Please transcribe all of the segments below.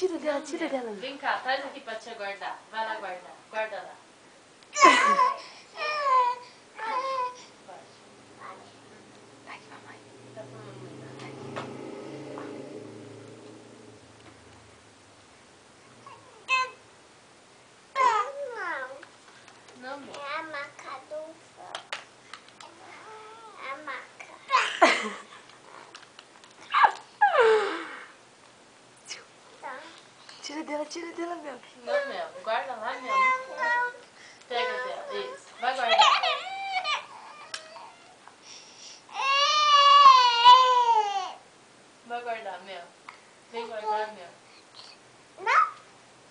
tira dela. Vem cá, traz aqui pra tia guardar. Vai lá guardar. Guarda lá. Vai, mamãe. Tá pra mamãe. Não, meu. É a maca do fã. É a maca. Tira dela, meu. Não, Mel. Guarda lá, Mel. Pega dela. Isso. Vai guardar. Vai guardar, Mel. Vem guardar, Mel. Não.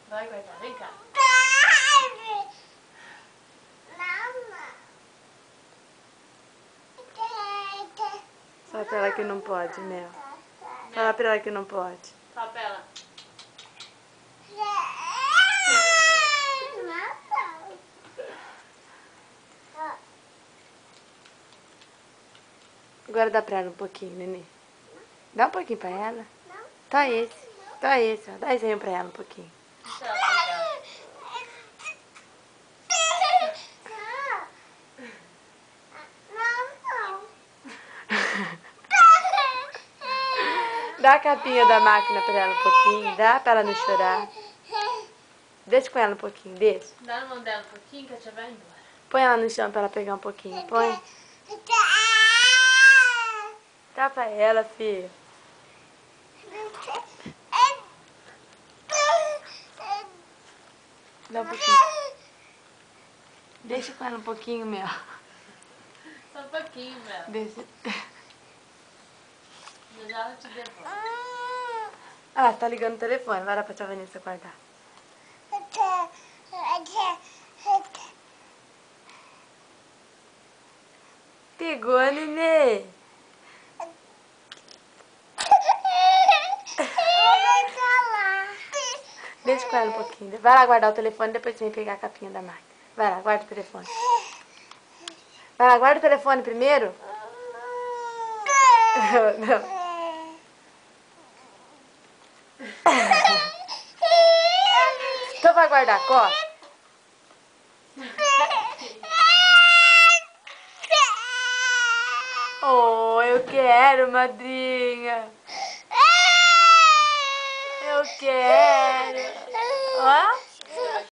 Vai guardar. Vem cá. Fala pra ela que não pode, Mel. Fala pra ela que não pode. Fala pra ela. Agora dá pra ela um pouquinho, nenê. Dá um pouquinho pra ela. Tá esse. Tá esse, ó. Dá esse aí pra ela um pouquinho. Deixa ela pegar. Dá a capinha da máquina pra ela um pouquinho. Dá pra ela não chorar. Deixa com ela um pouquinho, deixa. Dá na mão dela um pouquinho que a tia vai embora. Põe ela no chão pra ela pegar um pouquinho. Põe. Dá pra ela, filho. Dá um pouquinho. Deixa com ela um pouquinho, Mel. Só um pouquinho, Mel. Deixa. Já ela te devolve. Ah, tá ligando o telefone. Vai lá pra tia Vanessa guardar. Pegou, nenê. Deixa com ela um pouquinho. Vai lá guardar o telefone, depois você vem pegar a capinha da máquina. Vai lá, guarda o telefone. Vai lá, guarda o telefone primeiro. Não. Então vai guardar, corre. Oh, eu quero, madrinha. Eu quero. Ó.